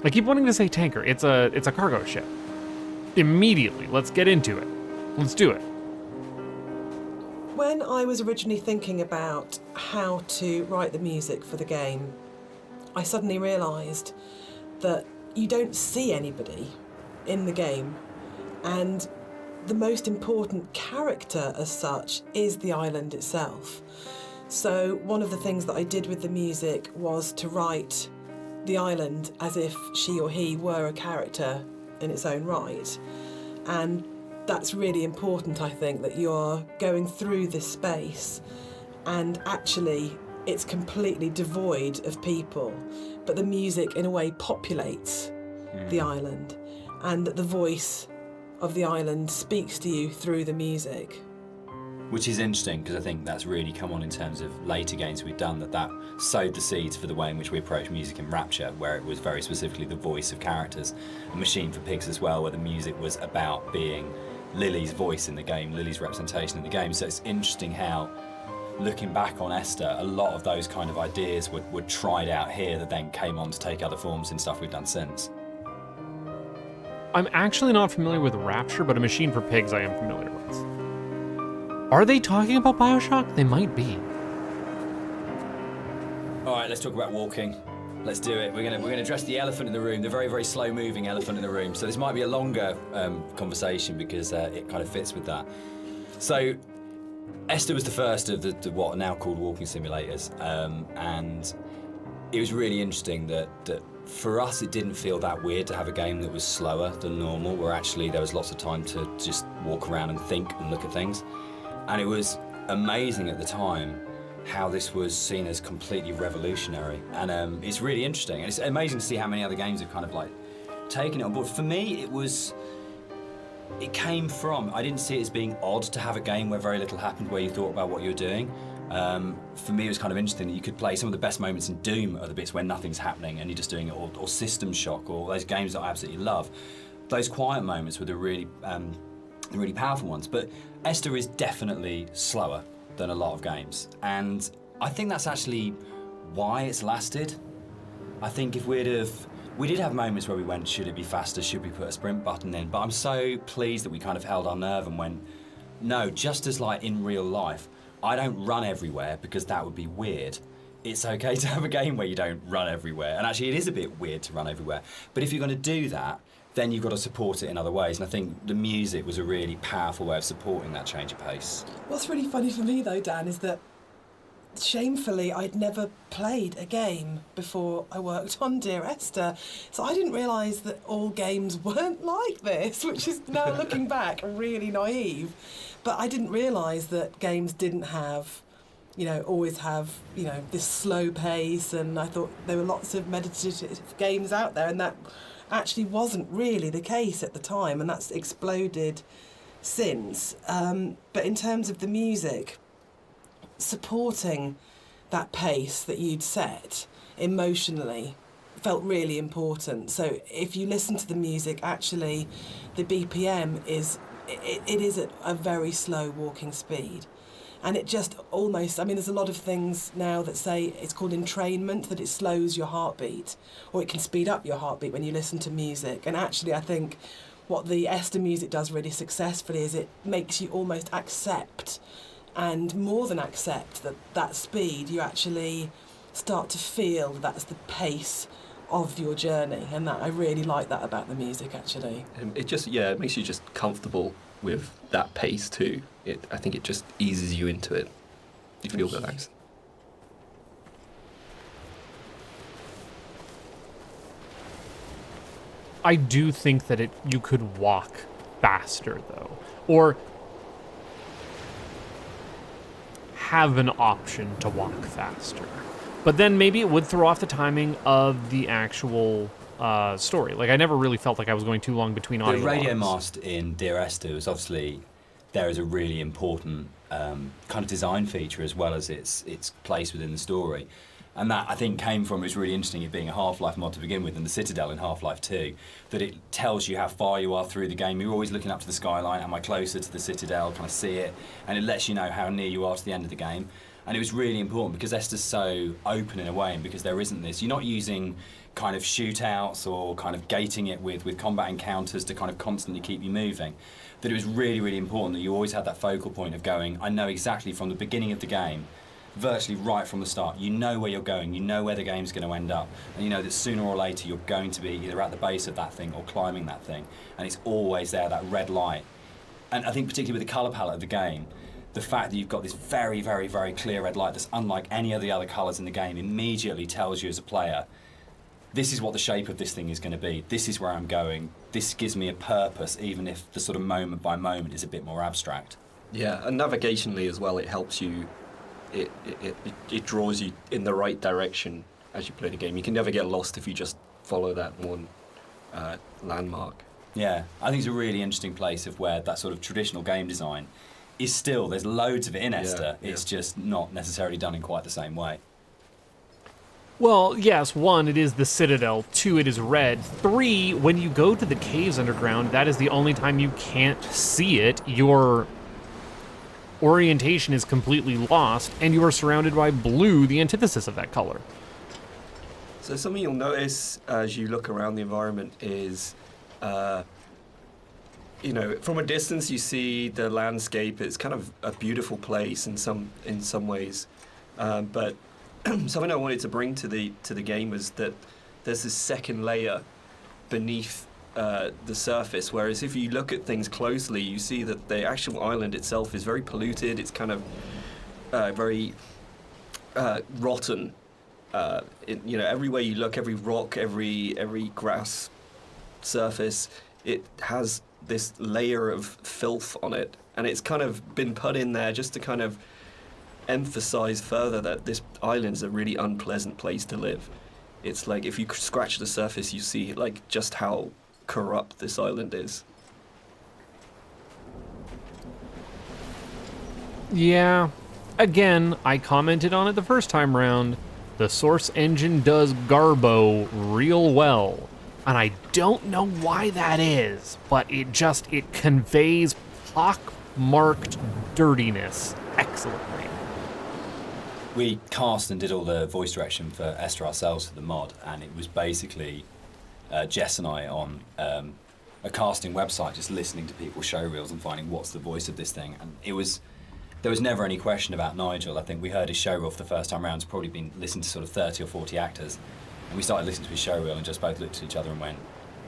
I keep wanting to say tanker. It's a cargo ship. Immediately, let's get into it. Let's do it. When I was originally thinking about how to write the music for the game, I suddenly realised that you don't see anybody in the game, and the most important character as such is the island itself. So one of the things that I did with the music was to write the island as if she or he were a character in its own right. And that's really important, I think, that you're going through this space and actually it's completely devoid of people, but the music in a way populates the island, and that the voice of the island speaks to you through the music. Which is interesting, because I think that's really come on in terms of later games we've done, that sowed the seeds for the way in which we approach music in Rapture, where it was very specifically the voice of characters. A Machine for Pigs as well, where the music was about being Lily's voice in the game, Lily's representation in the game. So it's interesting how, looking back on Esther, a lot of those kind of ideas were tried out here that then came on to take other forms in stuff we've done since. I'm actually not familiar with Rapture, but A Machine for Pigs I am familiar with. Are they talking about Bioshock? They might be. All right, let's talk about walking. Let's do it. We're gonna address the elephant in the room, the very, very slow-moving elephant in the room. So this might be a longer conversation because it kind of fits with that. So Esther was the first of the what are now called walking simulators, and it was really interesting that for us it didn't feel that weird to have a game that was slower than normal, where actually there was lots of time to just walk around and think and look at things. And it was amazing at the time how this was seen as completely revolutionary. And it's really interesting. And it's amazing to see how many other games have kind of like taken it on board. For me, it came from, I didn't see it as being odd to have a game where very little happened, where you thought about what you were doing. For me, it was kind of interesting that you could play some of the best moments in Doom are the bits where nothing's happening and you're just doing it, or System Shock, or those games that I absolutely love. Those quiet moments were the really powerful ones. But Esther is definitely slower than a lot of games, and I think that's actually why it's lasted. I think if we did have moments where we went, should it be faster, should we put a sprint button in, but I'm so pleased that we kind of held our nerve and went, no, just as like in real life, I don't run everywhere because that would be weird. It's okay to have a game where you don't run everywhere, and actually it is a bit weird to run everywhere, but if you're going to do that, then you've got to support it in other ways. And I think the music was a really powerful way of supporting that change of pace. What's really funny for me though, Dan, is that shamefully I'd never played a game before I worked on Dear Esther. So I didn't realise that all games weren't like this, which is now looking back really naive. But I didn't realise that games didn't have, always have, this slow pace, and I thought there were lots of meditative games out there, and that actually wasn't really the case at the time, and that's exploded since. But in terms of the music, supporting that pace that you'd set emotionally felt really important. So if you listen to the music, actually the BPM is at a very slow walking speed. And it just almost, there's a lot of things now that say it's called entrainment, that it slows your heartbeat, or it can speed up your heartbeat when you listen to music. And actually, I think what the Esther music does really successfully is it makes you almost accept, and more than accept, that speed, you actually start to feel that's the pace of your journey. And that I really like that about the music, actually. It makes you just comfortable with that pace too. I think it just eases you into it. You feel relaxed. I do think that you could walk faster though, or have an option to walk faster. But then maybe it would throw off the timing of the actual story. Like I never really felt like I was going too long between audio. The radio logs. mast in Dear Esther was obviously there as a really important kind of design feature, as well as its place within the story. And that, I think, came from, it was really interesting, it being a Half-Life mod to begin with, and the Citadel in Half-Life 2, that it tells you how far you are through the game. You're always looking up to the skyline, am I closer to the Citadel, can I see it? And it lets you know how near you are to the end of the game. And it was really important because Esther's so open in a way, and because there isn't this, you're not using kind of shootouts or kind of gating it with combat encounters to kind of constantly keep you moving, that it was really, really important that you always had that focal point of going, I know exactly from the beginning of the game, virtually right from the start, you know where you're going, you know where the game's going to end up, and you know that sooner or later you're going to be either at the base of that thing or climbing that thing, and it's always there, that red light. And I think particularly with the colour palette of the game, the fact that you've got this very, very, very clear red light that's unlike any of the other colours in the game immediately tells you as a player, this is what the shape of this thing is going to be, this is where I'm going, this gives me a purpose, even if the sort of moment by moment is a bit more abstract. Yeah, and navigationally as well, it helps you, it draws you in the right direction as you play the game. You can never get lost if you just follow that one landmark. Yeah, I think it's a really interesting place of where that sort of traditional game design is still, there's loads of it in Esther, it's just not necessarily done in quite the same way. Well, yes, 1, it is the Citadel. 2, it is red. 3, when you go to the caves underground, that is the only time you can't see it. Your orientation is completely lost, and you are surrounded by blue, the antithesis of that color. So something you'll notice as you look around the environment is, you know, from a distance you see the landscape. It's kind of a beautiful place in some ways, but something I wanted to bring to the game was that there's this second layer beneath the surface, whereas if you look at things closely, you see that the actual island itself is very polluted. It's kind of very rotten. You know, everywhere you look, every rock, every grass surface, it has this layer of filth on it, and it's kind of been put in there just to kind of emphasize further that this island's a really unpleasant place to live. It's like if you scratch the surface, you see like just how corrupt this island is. Yeah, again, I commented on it the first time round. The Source engine does Garbo real well, and I don't know why that is, but it conveys pock-marked dirtiness excellently. We cast and did all the voice direction for Esther ourselves for the mod, and it was basically Jess and I on a casting website just listening to people's show reels and finding what's the voice of this thing, and there was never any question about Nigel. I think we heard his show reel for the first time round. It's probably been listened to sort of 30 or 40 actors, and we started listening to his show reel and just both looked at each other and went,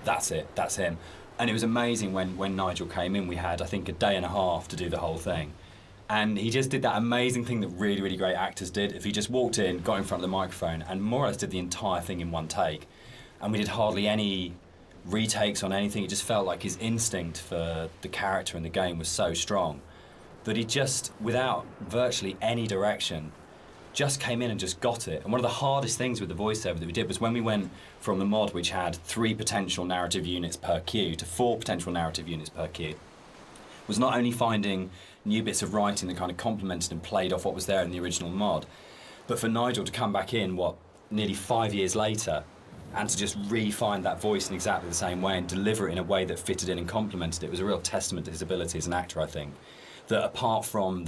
that's it, that's him. And it was amazing when Nigel came in. We had, I think, a day and a half to do the whole thing. And he just did that amazing thing that really, really great actors did. If he just walked in, got in front of the microphone, and more or less did the entire thing in one take. And we did hardly any retakes on anything. It just felt like his instinct for the character in the game was so strong that he just, without virtually any direction, just came in and just got it. And one of the hardest things with the voiceover that we did was when we went from the mod, which had 3 potential narrative units per queue, to 4 potential narrative units per queue, was not only finding new bits of writing that kind of complemented and played off what was there in the original mod, but for Nigel to come back in, nearly 5 years later, and to just re-find that voice in exactly the same way and deliver it in a way that fitted in and complemented it was a real testament to his ability as an actor, I think. That apart from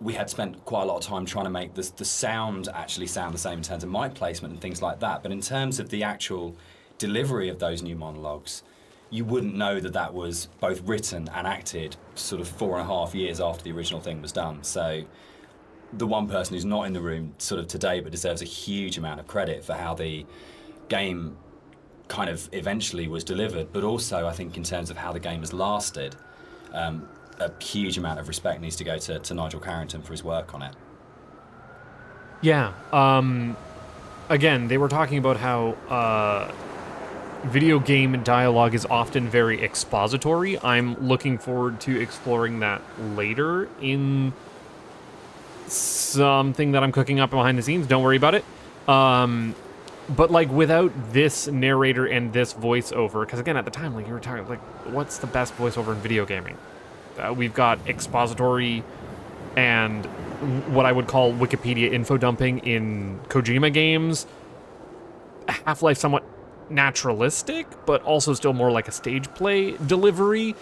we had spent quite a lot of time trying to make the sound actually sound the same in terms of mic placement and things like that, but in terms of the actual delivery of those new monologues, you wouldn't know that was both written and acted sort of 4.5 years after the original thing was done. So the one person who's not in the room sort of today but deserves a huge amount of credit for how the game kind of eventually was delivered, but also I think in terms of how the game has lasted, a huge amount of respect needs to go to Nigel Carrington for his work on it. Yeah. Again, they were talking about how video game dialogue is often very expository. I'm looking forward to exploring that later in something that I'm cooking up behind the scenes. Don't worry about it. But like without this narrator and this voiceover, because again at the time, like you were talking, like what's the best voiceover in video gaming? We've got expository and what I would call Wikipedia info dumping in Kojima games. Half-Life somewhat naturalistic, but also still more like a stage play delivery.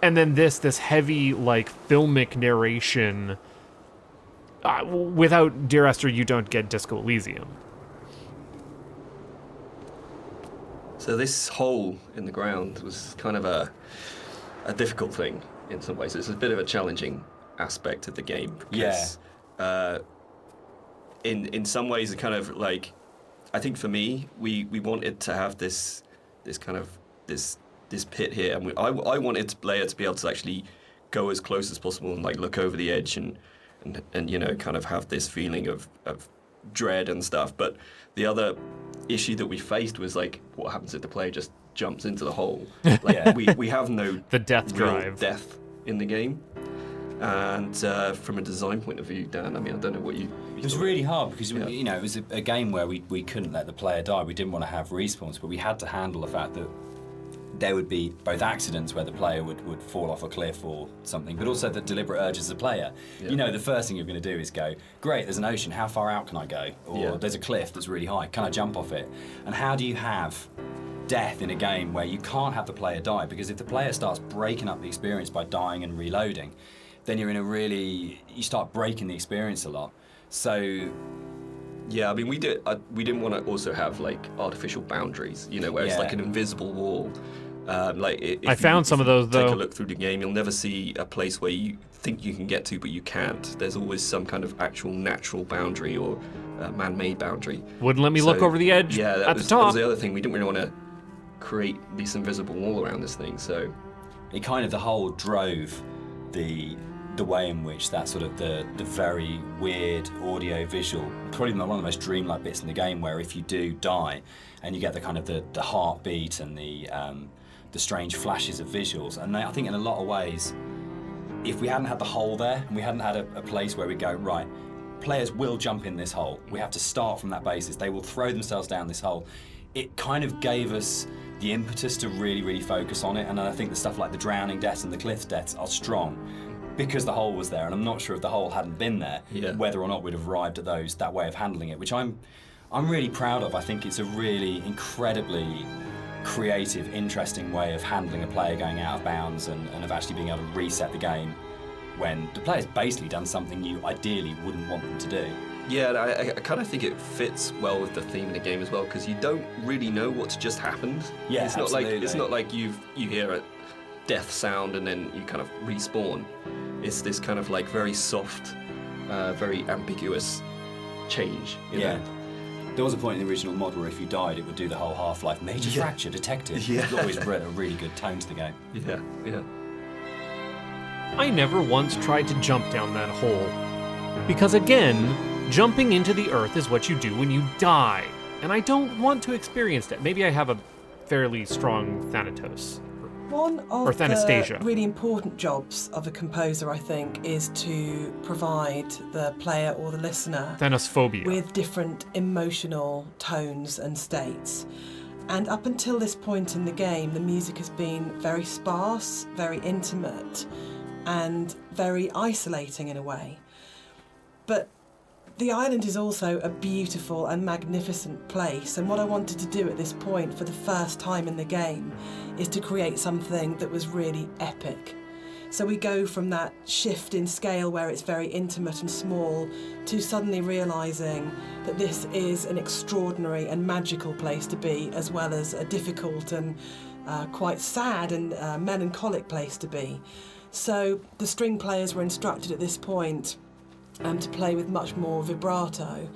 And then this heavy like filmic narration without Dear Esther, you don't get Disco Elysium. So this hole in the ground was kind of a difficult thing in some ways. It's a bit of a challenging aspect of the game. Because, in some ways, it kind of like, I think for me, we wanted to have this kind of this pit here, and I wanted the player to be able to actually go as close as possible and like look over the edge and you know, kind of have this feeling of dread and stuff. But the other issue that we faced was like, what happens if the player just jumps into the hole? Like we have no The death real drive. death in the game. And from a design point of view, Dan, I mean, I don't know what you It was really hard because you know, it was a game where we couldn't let the player die. We didn't want to have respawns, but we had to handle the fact that there would be both accidents where the player would fall off a cliff or something, but also the deliberate urges of the player. Yeah. You know, the first thing you're going to do is go, great, there's an ocean, how far out can I go? Or there's a cliff that's really high, can I jump off it? And how do you have death in a game where you can't have the player die? Because if the player starts breaking up the experience by dying and reloading, then you're in you start breaking the experience a lot. So yeah, I mean, we didn't want to also have like artificial boundaries, you know, where it's like an invisible wall. I found some of those, though. Take a look through the game, you'll never see a place where you think you can get to, but you can't. There's always some kind of actual natural boundary or man-made boundary. Wouldn't let me look over the edge at the that top. was the other thing. We didn't really want to create this invisible wall around this thing, so it kind of, the whole drove the way in which that sort of the very weird audio visual, probably one of the most dreamlike bits in the game, where if you do die and you get the kind of the heartbeat and the strange flashes of visuals. And I think in a lot of ways, if we hadn't had the hole there and we hadn't had a place where we go, right, players will jump in this hole, we have to start from that basis, they will throw themselves down this hole, it kind of gave us the impetus to really, really focus on it. And I think the stuff like the drowning deaths and the cliff deaths are strong because the hole was there, and I'm not sure if the hole hadn't been there, whether or not we'd have arrived at that way of handling it, which I'm really proud of. I think it's a really incredibly creative, interesting way of handling a player going out of bounds and of actually being able to reset the game when the player's basically done something you ideally wouldn't want them to do. yeah, and I kind of think it fits well with the theme of the game as well, because you don't really know what's just happened. Yeah, it's not like you hear a death sound and then you kind of respawn. It's this kind of like very soft, very ambiguous change. You know? There was a point in the original mod where if you died, it would do the whole Half-Life major fracture detected. Yeah. It always brought a really good tone to the game. Yeah. I never once tried to jump down that hole. Because again, jumping into the earth is what you do when you die. And I don't want to experience that. Maybe I have a fairly strong Thanatos. One Or of Thanastasia. the really important jobs of a composer, I think, is to provide the player or the listener Thanosphobia. with different emotional tones and states. And up until this point in the game, the music has been very sparse, very intimate, and very isolating in a way. But the island is also a beautiful and magnificent place, and what I wanted to do at this point for the first time in the game is to create something that was really epic. So we go from that shift in scale where it's very intimate and small to suddenly realising that this is an extraordinary and magical place to be, as well as a difficult and quite sad and melancholic place to be. So the string players were instructed at this point to play with much more vibrato.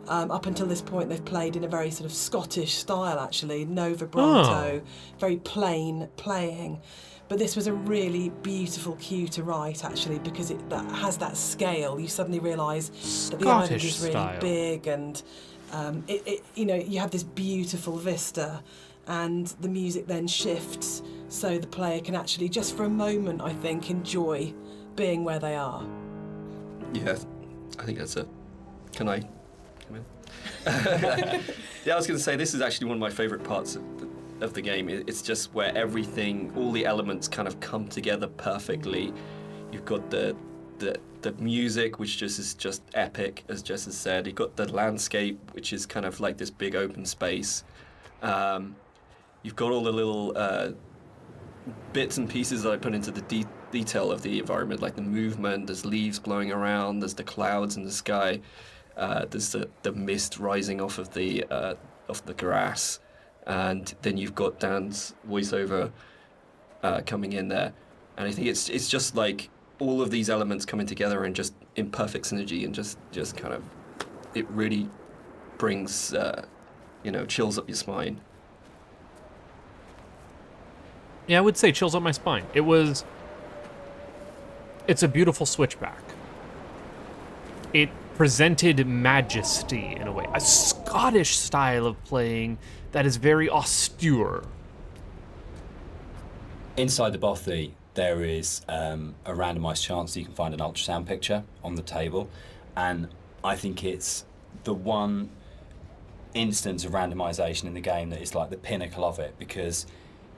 Up until this point, they've played in a very sort of Scottish style, actually, no vibrato, very plain playing. But this was a really beautiful cue to write, actually, because that has that scale. You suddenly realise that the island Scottish is really style. big, and you have this beautiful vista, and the music then shifts, so the player can actually, just for a moment, I think, enjoy being where they are. Yeah, I think that's it. Can I come in? Yeah, I was going to say, this is actually one of my favourite parts of the game. It's just where everything, all the elements kind of come together perfectly. You've got the music, which just is just epic, as Jess has said. You've got the landscape, which is kind of like this big open space. You've got all the little bits and pieces that I put into the detail of the environment, like the movement. There's leaves blowing around. There's the clouds in the sky. There's the mist rising off of the grass, and then you've got Dan's voiceover coming in there, and I think it's just like all of these elements coming together and just in perfect synergy, and just kind of, it really brings chills up your spine. Yeah, I would say chills up my spine. It's a beautiful switchback. It presented majesty in a way, a Scottish style of playing that is very austere. Inside the bothy, there is a randomised chance that you can find an ultrasound picture on the table, and I think it's the one instance of randomisation in the game that is like the pinnacle of it, because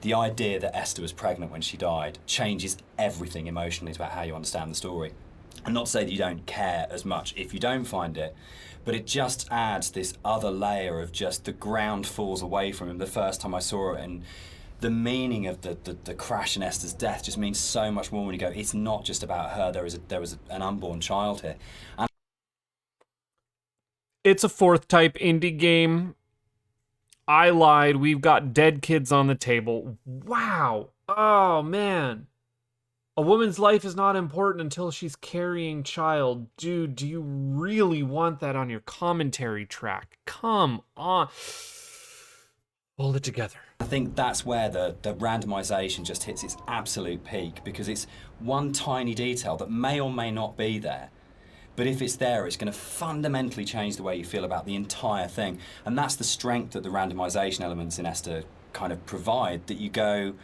the idea that Esther was pregnant when she died changes everything emotionally about how you understand the story. And not to say that you don't care as much if you don't find it, but it just adds this other layer of just the ground falls away from him the first time I saw it, and the meaning of the crash in Esther's death just means so much more when you go, it's not just about her, there was an unborn child here. And It's a fourth type indie game. I lied. We've got dead kids on the table. Wow. Oh, man. A woman's life is not important until she's carrying child. Dude, do you really want that on your commentary track? Come on. Hold it together. I think that's where the randomisation just hits its absolute peak, because it's one tiny detail that may or may not be there. But if it's there, it's going to fundamentally change the way you feel about the entire thing. And that's the strength that the randomisation elements in Esther kind of provide, that you go,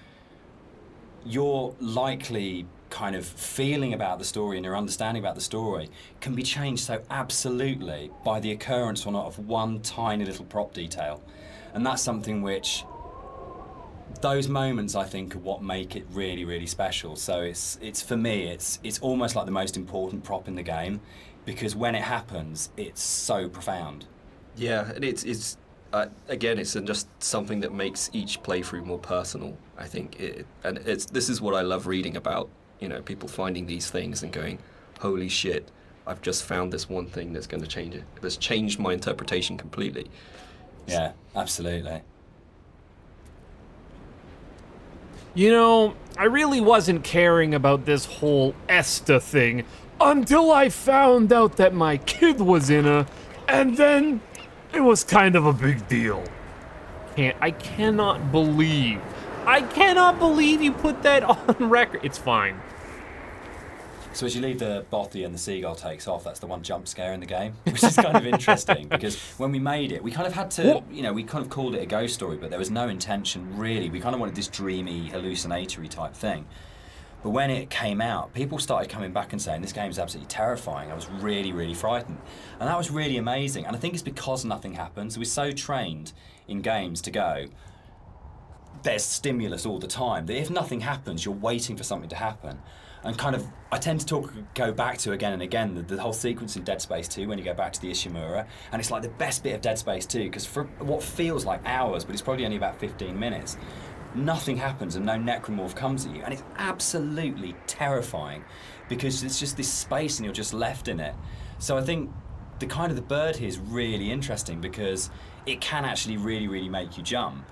your likely kind of feeling about the story and your understanding about the story can be changed so absolutely by the occurrence or not of one tiny little prop detail. And that's something which, those moments, I think, are what make it really, really special. So it's for me, it's almost like the most important prop in the game, because when it happens, it's so profound. Yeah, and it's again, it's just something that makes each playthrough more personal, I think. This is what I love reading about, people finding these things and going, holy shit, I've just found this one thing that's going to change it. That's changed my interpretation completely. Yeah, absolutely. I really wasn't caring about this whole Esther thing until I found out that my kid was in her, and then it was kind of a big deal. I cannot believe you put that on record. It's fine. So as you leave the bothy and the seagull takes off, that's the one jump scare in the game, which is kind of interesting, because when we made it, we kind of had to, we kind of called it a ghost story, but there was no intention really. We kind of wanted this dreamy, hallucinatory type thing. But when it came out, people started coming back and saying, this game is absolutely terrifying. I was really, really frightened. And that was really amazing. And I think it's because nothing happens. We're so trained in games to go, there's stimulus all the time, that if nothing happens, you're waiting for something to happen. And kind of, I tend to go back to again and again the whole sequence in Dead Space 2 when you go back to the Ishimura, and it's like the best bit of Dead Space 2, because for what feels like hours, but it's probably only about 15 minutes, nothing happens and no necromorph comes at you, and it's absolutely terrifying because it's just this space and you're just left in it. So I think the kind of the bird here is really interesting because it can actually really, really make you jump.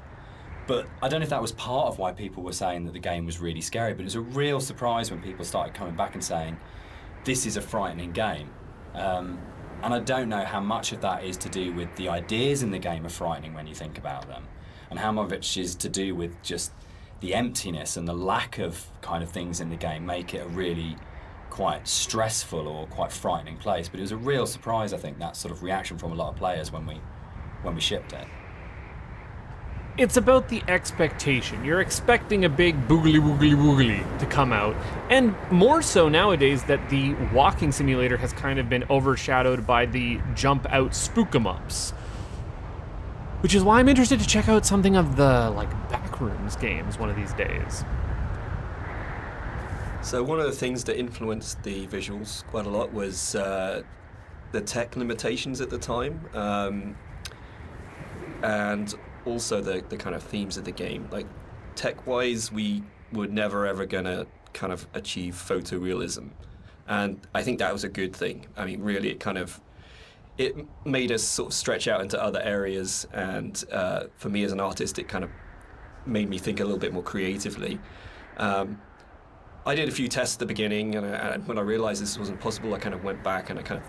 But I don't know if that was part of why people were saying that the game was really scary, but it was a real surprise when people started coming back and saying, this is a frightening game. And I don't know how much of that is to do with the ideas in the game are frightening when you think about them, and how much of it is to do with just the emptiness and the lack of kind of things in the game make it a really quite stressful or quite frightening place. But it was a real surprise, I think, that sort of reaction from a lot of players when we shipped it. It's about the expectation. You're expecting a big boogly woogly woogly to come out. And more so nowadays that the walking simulator has kind of been overshadowed by the jump out spook 'em ups. Which is why I'm interested to check out something of the Backrooms games one of these days. So one of the things that influenced the visuals quite a lot was the tech limitations at the time. And also the kind of themes of the game. Like, tech-wise, we were never ever gonna kind of achieve photorealism. And I think that was a good thing. I mean, really, it made us sort of stretch out into other areas. And for me as an artist, it kind of made me think a little bit more creatively. I did a few tests at the beginning, and when I realized this wasn't possible, I kind of went back and I kind of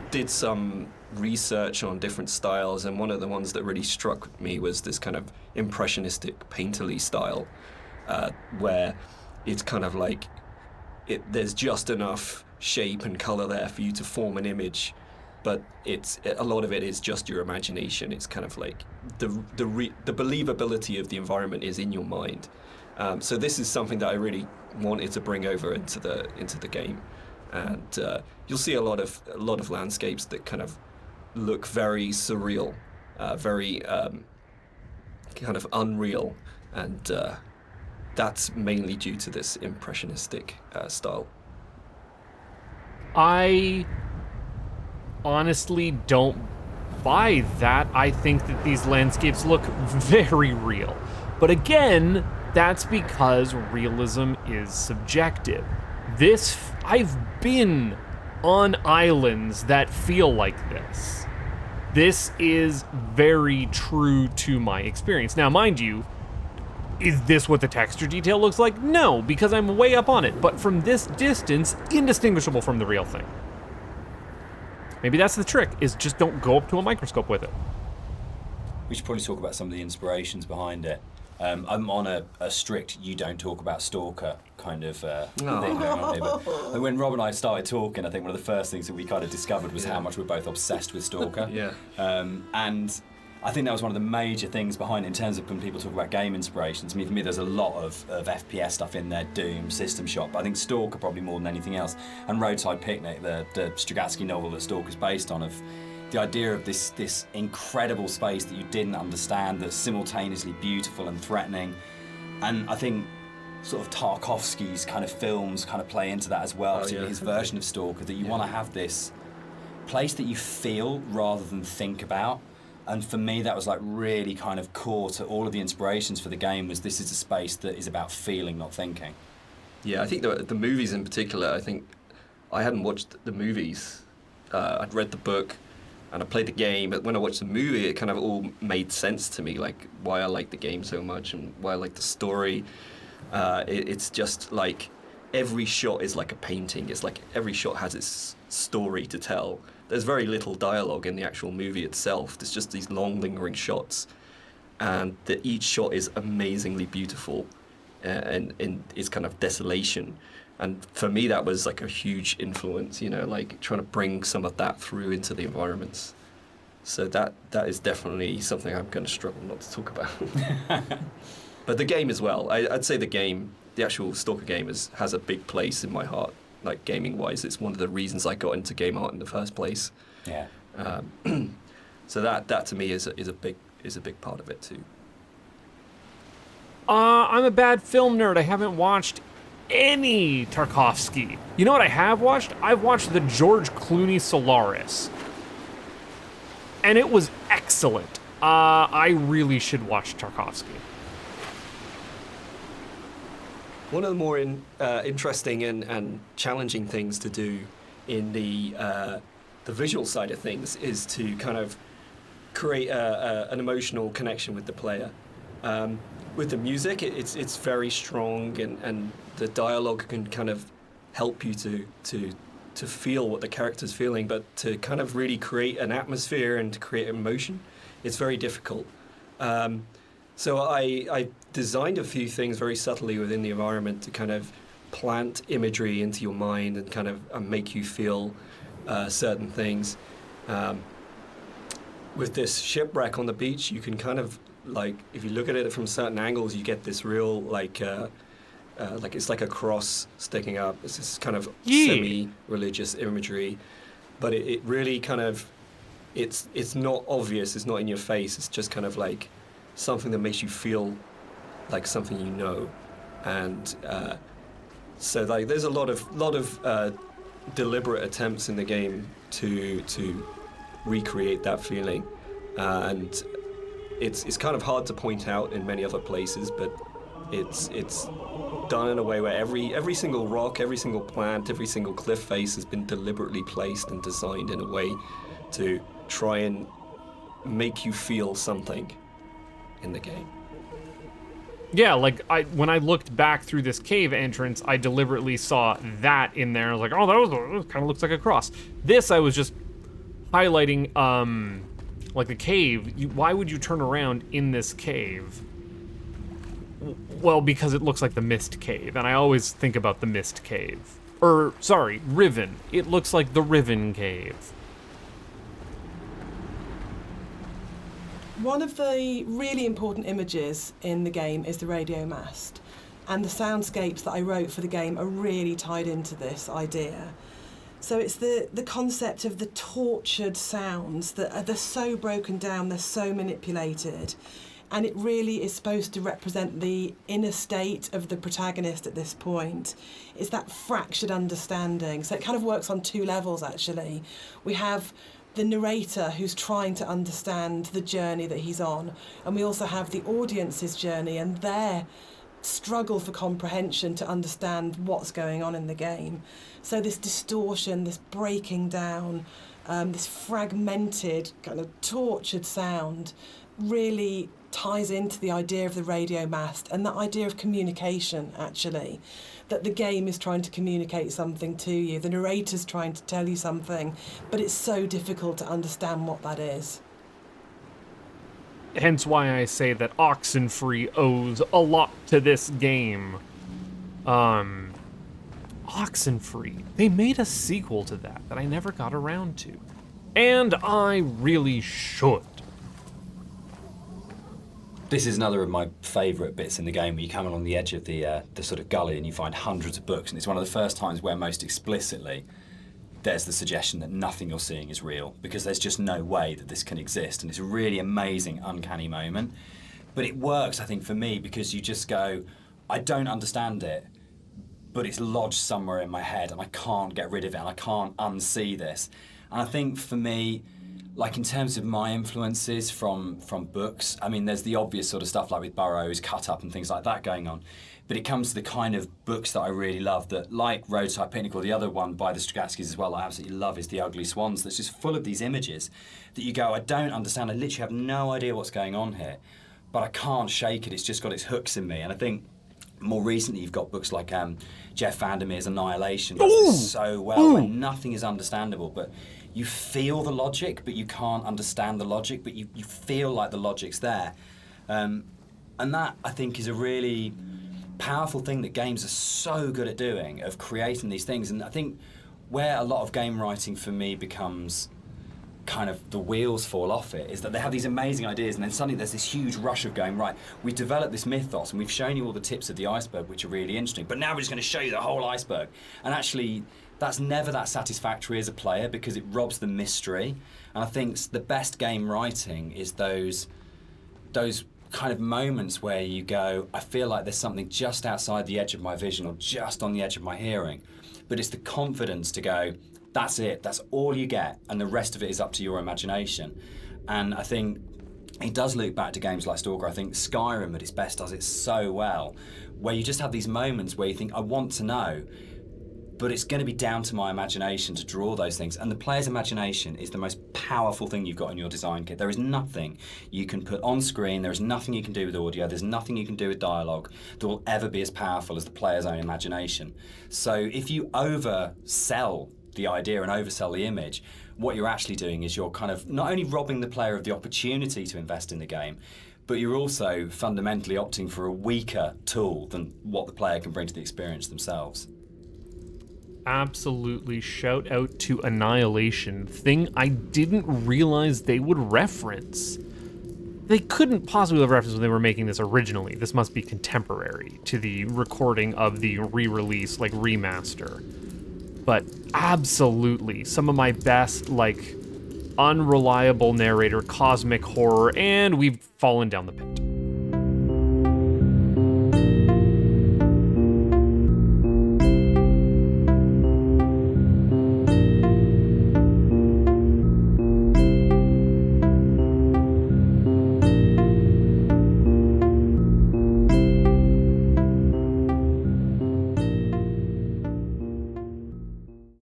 did some research on different styles, and one of the ones that really struck me was this kind of impressionistic painterly style, where it's kind of like there's just enough shape and color there for you to form an image, but a lot of it is just your imagination. It's kind of like the believability of the environment is in your mind. So this is something that I really wanted to bring over into the game, and you'll see a lot of landscapes that kind of look very surreal, very kind of unreal, and that's mainly due to this impressionistic style. I honestly don't buy that. I think that these landscapes look very real. But again, that's because realism is subjective. I've been on islands that feel like this. This is very true to my experience. Now, mind you, is this what the texture detail looks like? No, because I'm way up on it. But from this distance, indistinguishable from the real thing. Maybe that's the trick, is just don't go up to a microscope with it. We should probably talk about some of the inspirations behind it. I'm on a strict you don't talk about Stalker kind of thing going on here. But when Rob and I started talking, I think one of the first things that we kind of discovered was how much we're both obsessed with Stalker. Yeah. And I think that was one of the major things behind it in terms of when people talk about game inspirations. I mean, for me, there's a lot of FPS stuff in there, Doom, System Shock, but I think Stalker probably more than anything else. And Roadside Picnic, the Strugatsky novel that Stalker's based on, of the idea of this incredible space that you didn't understand, that's simultaneously beautiful and threatening. And I think sort of Tarkovsky's kind of films kind of play into that as well, particularly his version of Stalker, that you want to have this place that you feel rather than think about. And for me, that was like really kind of core to all of the inspirations for the game, was this is a space that is about feeling, not thinking. Yeah, I think the movies in particular, I think I hadn't watched the movies. I'd read the book and I played the game, but when I watched the movie, it kind of all made sense to me, like why I like the game so much and why I like the story. It's just like every shot is like a painting. It's like every shot has its story to tell. There's very little dialogue in the actual movie itself. There's just these long, lingering shots, and each shot is amazingly beautiful, and its kind of desolation. And for me, that was like a huge influence, like trying to bring some of that through into the environments. So that is definitely something I'm going to struggle not to talk about. But the game as well. I'd say the actual Stalker game has a big place in my heart. Like gaming-wise, it's one of the reasons I got into game art in the first place. Yeah. So that to me is a big part of it too. I'm a bad film nerd. I haven't watched any Tarkovsky. You know what I have watched? I've watched the George Clooney Solaris, and it was excellent. I really should watch Tarkovsky. One of the more interesting and challenging things to do in the visual side of things is to kind of create an emotional connection with the player. With the music, it's very strong, and the dialogue can kind of help you to feel what the character's feeling, but to kind of really create an atmosphere and to create emotion, it's very difficult. So I designed a few things very subtly within the environment to kind of plant imagery into your mind and kind of make you feel certain things. With this shipwreck on the beach, you can kind of, like, if you look at it from certain angles, you get this real, like it's like a cross sticking up. It's this kind of semi-religious imagery, but it really kind of, it's not obvious, it's not in your face, it's just kind of like something that makes you feel like something you know. And so like there's a lot of deliberate attempts in the game to recreate that feeling, and it's kind of hard to point out in many other places, but It's done in a way where every single rock, every single plant, every single cliff face has been deliberately placed and designed in a way to try and make you feel something in the game. Yeah, like when I looked back through this cave entrance, I deliberately saw that in there. I was like, oh, that kind of looks like a cross. This I was just highlighting, like the cave. Why would you turn around in this cave? Well, because it looks like the Mist Cave, and I always think about the Mist Cave. Sorry, Riven. It looks like the Riven Cave. One of the really important images in the game is the radio mast, and the soundscapes that I wrote for the game are really tied into this idea. So it's the concept of the tortured sounds that they're so broken down, they're so manipulated, and it really is supposed to represent the inner state of the protagonist at this point. It's that fractured understanding. So it kind of works on two levels, actually. We have the narrator who's trying to understand the journey that he's on, and we also have the audience's journey and their struggle for comprehension to understand what's going on in the game. So this distortion, this breaking down, this fragmented, kind of tortured sound really ties into the idea of the radio mast and that idea of communication, actually. That the game is trying to communicate something to you, the narrator's trying to tell you something, but it's so difficult to understand what that is. Hence why I say that Oxenfree owes a lot to this game. Oxenfree, they made a sequel to that I never got around to. And I really should. This is another of my favourite bits in the game, where you come along the edge of the sort of gully and you find hundreds of books, and it's one of the first times where most explicitly there's the suggestion that nothing you're seeing is real, because there's just no way that this can exist, and it's a really amazing, uncanny moment. But it works, I think, for me, because you just go, I don't understand it, but it's lodged somewhere in my head, and I can't get rid of it, and I can't unsee this. And I think for me, like in terms of my influences from books, I mean, there's the obvious sort of stuff like with Burroughs, Cut Up and things like that going on. But it comes to the kind of books that I really love, that like Roadside Picnic, or the other one by the Strugatskys as well, I absolutely love, is The Ugly Swans, that's just full of these images that you go, I don't understand, I literally have no idea what's going on here, but I can't shake it, it's just got its hooks in me. And I think more recently you've got books like Jeff Vandermeer's Annihilation, does this so well, where nothing is understandable, but you feel the logic, but you can't understand the logic, but you feel like the logic's there. And that, I think, is a really powerful thing that games are so good at doing, of creating these things. And I think where a lot of game writing for me becomes kind of the wheels fall off it, is that they have these amazing ideas and then suddenly there's this huge rush of going, right, we've developed this mythos and we've shown you all the tips of the iceberg, which are really interesting, but now we're just going to show you the whole iceberg. And actually, that's never that satisfactory as a player, because it robs the mystery. And I think the best game writing is those kind of moments where you go, I feel like there's something just outside the edge of my vision or just on the edge of my hearing. But it's the confidence to go, that's it, that's all you get, and the rest of it is up to your imagination. And I think it does loop back to games like Stalker. I think Skyrim at its best does it so well, where you just have these moments where you think, I want to know, but it's going to be down to my imagination to draw those things. And the player's imagination is the most powerful thing you've got in your design kit. There is nothing you can put on screen, there is nothing you can do with audio, there's nothing you can do with dialogue that will ever be as powerful as the player's own imagination. So if you oversell the idea and oversell the image, what you're actually doing is you're kind of not only robbing the player of the opportunity to invest in the game, but you're also fundamentally opting for a weaker tool than what the player can bring to the experience themselves. Absolutely, shout out to Annihilation, thing I didn't realize they would reference. They couldn't possibly have referenced when they were making this originally. This must be contemporary to the recording of the re-release, like remaster. But absolutely, some of my best, like, unreliable narrator, cosmic horror, and we've fallen down the pit.